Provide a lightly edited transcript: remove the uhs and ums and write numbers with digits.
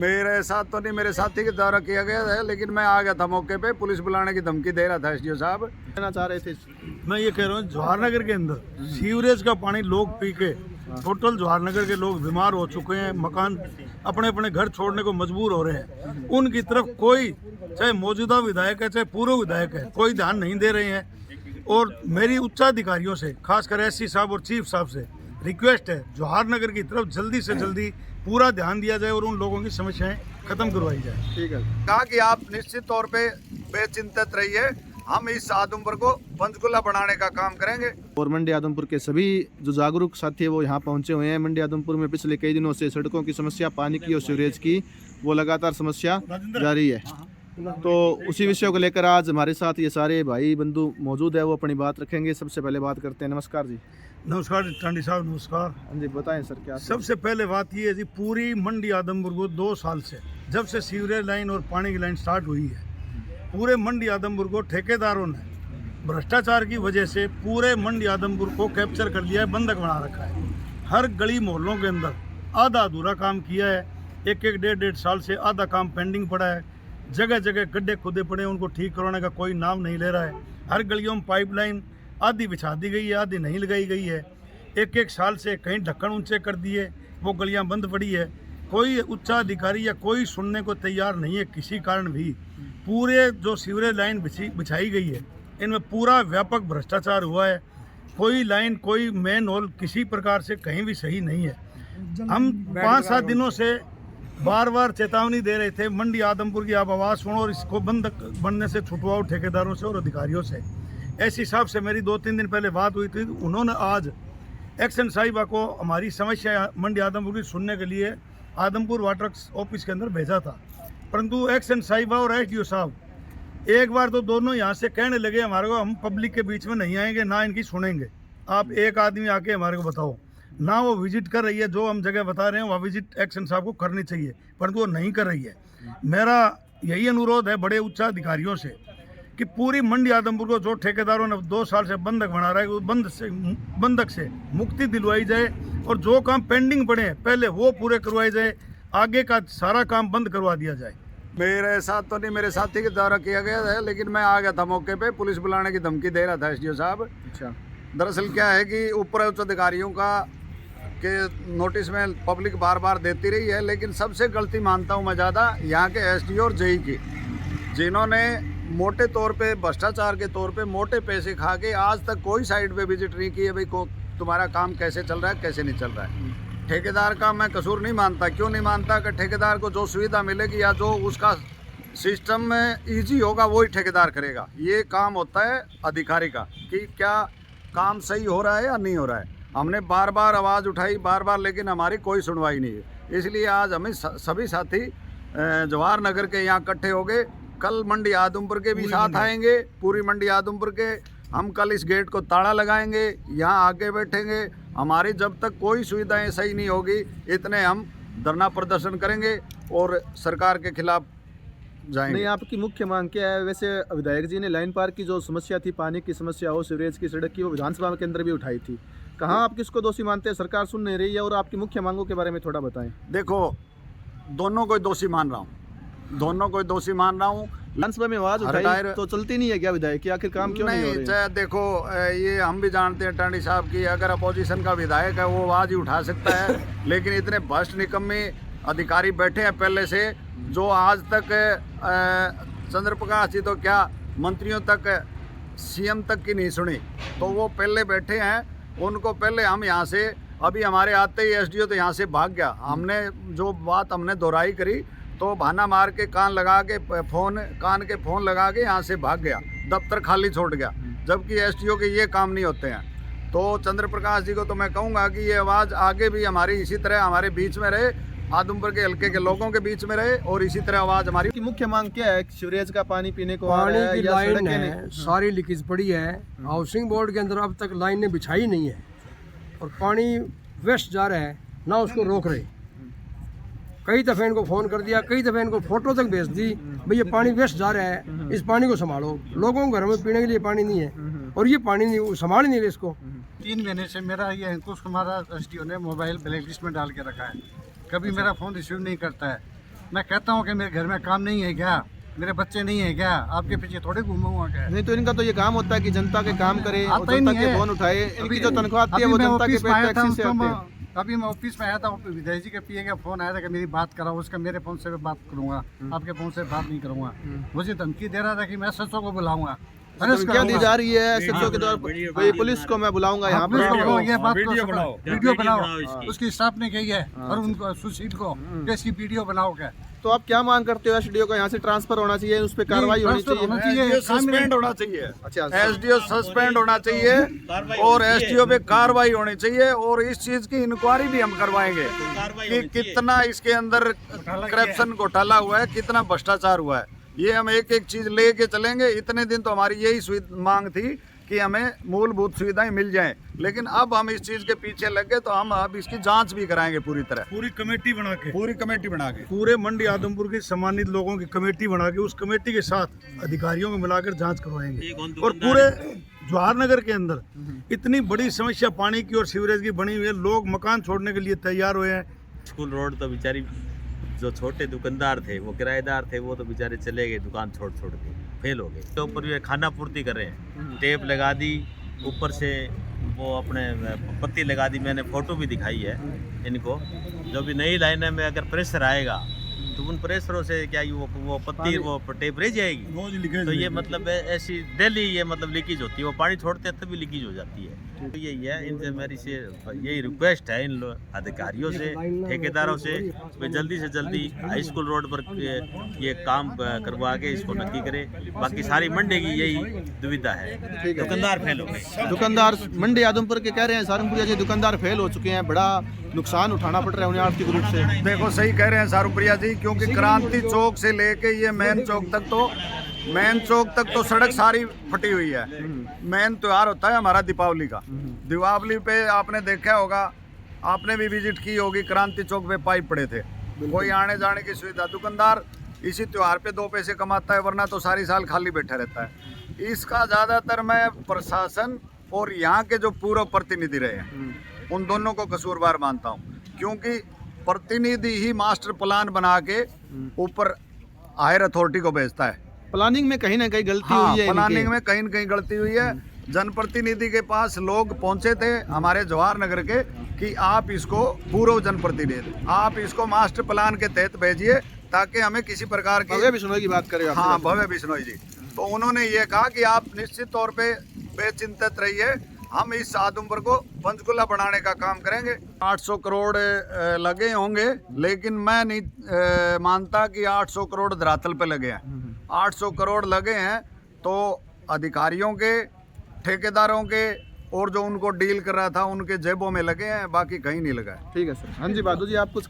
मेरे साथ तो नहीं, मेरे साथी के द्वारा किया गया है, लेकिन मैं आ गया था मौके पे। पुलिस बुलाने की धमकी दे रहा था एसडीओ साहब। कहना चाह रहे थे। मैं ये कह रहा हूँ जवाहरनगर के अंदर सीवरेज का पानी लोग पी के टोटल जवाहरनगर के लोग बीमार हो चुके हैं, मकान अपने अपने घर छोड़ने को मजबूर हो रहे हैं। उनकी तरफ कोई, चाहे मौजूदा विधायक है चाहे पूर्व विधायक है, कोई ध्यान नहीं दे रहे हैं। और मेरी उच्चाधिकारियों से, खासकर एससी साहब और चीफ साहब से रिक्वेस्ट है, जवाहरनगर की तरफ जल्दी से जल्दी पूरा ध्यान दिया जाए और उन लोगों की समस्याएं खत्म करवाई जाए। ठीक है। कहा कि आप निश्चित तौर पे बेचिंतित रहिए, हम इस आदमपुर को पंचकुला बनाने का काम करेंगे। और मंडी आदमपुर के सभी जो जागरूक साथी है वो यहाँ पहुँचे हुए हैं। मंडी आदमपुर में पिछले कई दिनों से सड़कों की समस्या, पानी की और सीवरेज की वो लगातार समस्या जारी है। तो उसी विषय को लेकर आज हमारे साथ ये सारे भाई बंधु मौजूद है, वो अपनी बात रखेंगे। सबसे पहले बात करते हैं। नमस्कार जी। नमस्कार टांडी साहब, नमस्कार। हाँ जी, बताएं सर क्या। सबसे पहले बात ये है जी, पूरी मंडी आदमपुर को 2 साल से, जब से सीवरेज लाइन और पानी की लाइन स्टार्ट हुई है, पूरे मंडी आदमपुर को ठेकेदारों ने भ्रष्टाचार की वजह से पूरे मंडी आदमपुर को कैप्चर कर लिया है, बंधक बना रखा है। हर गली मोहल्लों के अंदर आधा अधूरा काम किया है। एक डेढ़ साल से आधा काम पेंडिंग पड़ा है। जगह जगह गड्ढे खुदे पड़े हैं, उनको ठीक करवाने का कोई नाम नहीं ले रहा है। हर गलियों में पाइपलाइन आधी बिछा दी गई है, आधी नहीं लगाई गई है। एक साल से कहीं ढक्कन ऊंचे कर दिए, वो गलियां बंद पड़ी है। कोई उच्चाधिकारी या कोई सुनने को तैयार नहीं है किसी कारण भी। पूरे जो सीवरेज लाइन बिछाई गई है, इनमें पूरा व्यापक भ्रष्टाचार हुआ है। कोई लाइन, कोई मेन होल किसी प्रकार से कहीं भी सही नहीं है। हम 5-7 दिनों से बार बार चेतावनी दे रहे थे, मंडी आदमपुर की आप आवाज़ सुनो और इसको बंधक बनने से छुटवाओ ठेकेदारों से और अधिकारियों से। एससी साहब से मेरी 2-3 दिन पहले बात हुई थी। उन्होंने आज एक्शन साहिबा को हमारी समस्या मंडी आदमपुर की सुनने के लिए आदमपुर वाटर ऑफिस के अंदर भेजा था, परंतु एक्शन साहिबा और एसडीओ साहब एक बार तो दोनों यहाँ से कहने लगे हमारे को, हम पब्लिक के बीच में नहीं आएंगे, ना इनकी सुनेंगे। आप एक आदमी आके हमारे को बताओ, ना वो विजिट कर रही है। जो हम जगह बता रहे हैं वहाँ विजिट एक्शन साहब को करनी चाहिए, परंतु वो नहीं कर रही है। मेरा यही अनुरोध है बड़े उच्चाधिकारियों से कि पूरी मंडी आदमपुर को जो ठेकेदारों ने 2 साल से बंधक बना रहा है, वो बंधक से मुक्ति दिलवाई जाए और जो काम पेंडिंग पड़े हैं पहले वो पूरे करवाए जाए। आगे का सारा काम बंद करवा दिया जाए। मेरे साथ तो नहीं, मेरे साथी के द्वारा किया गया है, लेकिन मैं आ गया था मौके पे। पुलिस बुलाने की धमकी दे रहा था एसडीओ साहब। अच्छा। दरअसल क्या है कि ऊपर उच्च अधिकारियों का के नोटिस में पब्लिक बार बार देती रही है, लेकिन सबसे गलती मानता हूँ मैं ज़्यादा यहाँ के एसडीओ और जेई की, जिन्होंने मोटे तौर पे भ्रष्टाचार के तौर पे मोटे पैसे खा के आज तक कोई साइड पे विजिट नहीं की है। भाई तुम्हारा काम कैसे चल रहा है, कैसे नहीं चल रहा है। ठेकेदार का मैं कसूर नहीं मानता। क्यों नहीं मानता? कि ठेकेदार को जो सुविधा मिलेगी या जो उसका सिस्टम में ईजी होगा वही ठेकेदार करेगा। ये काम होता है अधिकारी का कि क्या काम सही हो रहा है या नहीं हो रहा है। हमने बार बार आवाज़ उठाई, बार बार, लेकिन हमारी कोई सुनवाई नहीं है। इसलिए आज हमें सभी साथी जवाहरनगर के यहाँ इकट्ठे हो गए। कल मंडी आदमपुर के भी साथ आएंगे। पूरी मंडी आदमपुर के हम कल इस गेट को ताला लगाएंगे, यहाँ आके बैठेंगे। हमारी जब तक कोई सुविधाएं सही नहीं होगी, इतने हम धरना प्रदर्शन करेंगे और सरकार के खिलाफ जाएंगे। नहीं, आपकी मुख्य मांग क्या है? वैसे विधायक जी ने लाइन पार की जो समस्या थी, पानी की समस्या हो, सीवरेज की, सड़क की, वो विधानसभा के अंदर भी उठाई थी। कहाँ आप किसको दोषी मानते हैं? सरकार सुन नहीं रही है। और आपकी मुख्य मांगों के बारे में थोड़ा बताएं। देखो, दोनों को दोषी मान रहा हूँ, दोनों को दोषी मान रहा हूँ। विधानसभा में आवाज उठाई तो चलती नहीं है क्या विधायक की? आखिर काम क्यों नहीं हो रहे? चाहे देखो, ये हम भी जानते हैं टांडी साहब की, अगर अपोजिशन का विधायक है वो आवाज ही उठा सकता है, लेकिन इतने भ्रष्ट निकम्मे अधिकारी बैठे हैं पहले से, जो आज तक चंद्र प्रकाश जी तो क्या मंत्रियों तक, सीएम तक की नहीं सुनी, तो वो पहले बैठे हैं। उनको पहले हम यहाँ से, अभी हमारे आते ही एसडीओ तो यहाँ से भाग गया। हमने जो बात हमने दोहराई करी तो बहाना मार के कान के फोन लगा के यहाँ से भाग गया, दफ्तर खाली छोड़ गया, जबकि एसडीओ के ये काम नहीं होते हैं। तो चंद्र प्रकाश जी को तो मैं कहूँगा कि ये आवाज़ आगे भी हमारी इसी तरह हमारे बीच में रहे, आदमपुर के हल्के के लोगों के बीच में रहे, और इसी तरह आवाज़ हमारी। की मुख्य मांग क्या है? सीवरेज का पानी पीने को पानी आ रहा की है, लाइन है, सारी लीकेज पड़ी है। हाउसिंग बोर्ड के अंदर अब तक लाइन ने बिछाई नहीं है और पानी वेस्ट जा रहा है, ना उसको रोक रहे। कई दफ़े इनको फ़ोन कर दिया, कई दफ़े इनको फ़ोटो तक भेज दी, भाई ये पानी वेस्ट जा रहा है, इस पानी को संभालो। लोगों को घर में पीने के लिए पानी नहीं है और ये पानी नहीं संभाल नहीं रहे इसको। 3 महीने से मेरा ये अंकुश कुमार एसडीओ ने मोबाइल ब्लैक लिस्ट में डाल के रखा है। कभी मेरा फ़ोन रिसीव नहीं करता है। मैं कहता हूँ कि मेरे घर में काम नहीं है क्या, मेरे बच्चे नहीं है क्या, आपके पीछे थोड़े घूमा हुआ क्या। नहीं तो इनका तो ये काम होता है कि जनता के काम करे और आता ही जनता नहीं के है। फोन उठाए। इनकी अभी- जो तनख्वाह आती है अभी वो मैं जनता के ऑफिस में आया था, टैक्सी से उसको आती है। अभी मैं ऑफिस में आया था, विजय जी के पीए का फोन आया था कि मेरी बात कराओ, उसका मेरे फोन से बात करूंगा, आपके फोन से बात नहीं करूंगा। मुझे धमकी दे रहा था कि मैं एसएचओ को बुलाऊंगा, अरेस्ट क्या दी करूंगा। जा रही है एसएचओ के द्वारा? भाई पुलिस को मैं बुलाऊंगा यहाँ पुलिस को पर। बोलो, ये बात को वीडियो बनाओ, इसकी। उसकी स्टाफ ने कही है और उनको सुशील को कि इसकी वीडियो बनाओ क्या। तो आप क्या मांग करते हो? एसडीओ का यहाँ से ट्रांसफर होना चाहिए, उस पर कार्रवाई होनी ट्रांसफर होना चाहिए। चाहिए। सस्पेंड होना चाहिए। अच्छा, एसडीओ सस्पेंड होना चाहिए और एसडीओ पे कार्रवाई होनी चाहिए और इस चीज की इंक्वायरी भी हम करवाएंगे कि कितना इसके अंदर करप्शन घोटाला हुआ है, कितना भ्रष्टाचार हुआ है। ये हम एक एक चीज लेके चलेंगे। इतने दिन तो हमारी यही मांग थी कि हमें मूलभूत सुविधाएं मिल जाएं, लेकिन अब हम इस चीज के पीछे लग गए तो हम अब इसकी जांच भी कराएंगे पूरी तरह, पूरी कमेटी बना के, पूरी कमेटी बना के। पूरे मंडी आदमपुर के सम्मानित लोगों की कमेटी बना के उस कमेटी के साथ अधिकारियों को मिलाकर जांच करवाएंगे। और पूरे जवाहर नगर के अंदर इतनी बड़ी समस्या पानी की और सीवरेज की बनी हुई है, लोग मकान छोड़ने के लिए तैयार हुए हैं। स्कूल रोड तो बेचारी जो छोटे दुकानदार थे, वो किराएदार थे, वो तो बेचारे चले गए दुकान छोड़ के, फेल हो गए। तो ऊपर ये खाना पूर्ति कर रहे हैं, टेप लगा दी, ऊपर से वो अपने पत्ती लगा दी। मैंने फोटो भी दिखाई है इनको। जो भी नई लाइन में अगर प्रेशर आएगा तो उन प्रेशरों से क्या वो पत्ती वो टेप रह जाएगी। रोज लिखे तो ये मतलब ऐसी डेली ये मतलब लीकेज होती है, वो पानी छोड़ते हैं तभी लीकेज हो जाती है। तो यही है, इनसे मेरी से यही रिक्वेस्ट है इन अधिकारियों से, ठेकेदारों से, वे जल्दी से जल्दी हाई स्कूल रोड पर ये काम करवा के इसको नक्की करे। बाकी सारी मंडी की यही दुविधा है, दुकानदार फेल हो गए। दुकानदार मंडी आदमपुर के कह रहे हैं, सारंगपुर जी दुकानदार फेल हो चुके हैं, बड़ा नुकसान उठाना पड़ रहा है उन्हें आर्थिक रूप से। देखो सही कह रहे हैं सारूप्रिया जी, क्योंकि क्रांति चौक से लेके ये मेन चौक तक तो सड़क सारी फटी हुई है। मेन त्योहार होता है हमारा दीपावली का। दीपावली पे आपने देखा होगा, आपने भी विजिट की होगी, क्रांति चौक पे पाइप पड़े थे, कोई आने जाने की सुविधा। दुकानदार इसी त्योहार पे 2 पैसे कमाता है, वरना तो सारी साल खाली बैठा रहता है। इसका ज़्यादातर मैं प्रशासन और यहाँ के जो पूर्व प्रतिनिधि रहे हैं उन दोनों को कसूरवार मानता हूँ, क्योंकि प्रतिनिधि ही मास्टर प्लान बना के ऊपर हायर अथॉरिटी को भेजता है। प्लानिंग में कहीं ना कहीं गलती हाँ, हुई है प्लानिंग इनके। में कहीं न कहीं गलती हुई है। जनप्रतिनिधि के पास लोग पहुंचे थे हमारे जवाहर नगर के कि आप इसको पूर्व जनप्रतिनिधि, आप इसको मास्टर प्लान के तहत भेजिए ताकि हमें किसी प्रकार की भव्य बिश्नोई की बात करेगा। हाँ, भव्य बिश्नोई जी। तो उन्होंने ये कहा कि आप निश्चित तौर पे बेचिंतित रहिए, हम इस आदमपुर को पंचकुला बनाने का काम करेंगे। 800 करोड़ लगे होंगे, लेकिन मैं नहीं मानता कि 800 करोड़ धरातल पे लगे हैं। 800 करोड़ लगे हैं तो अधिकारियों के, ठेकेदारों के और जो उनको डील कर रहा था उनके जेबों में लगे हैं, बाकी कहीं नहीं लगा है। ठीक है सर। हाँ जी बादू जी, आप कुछ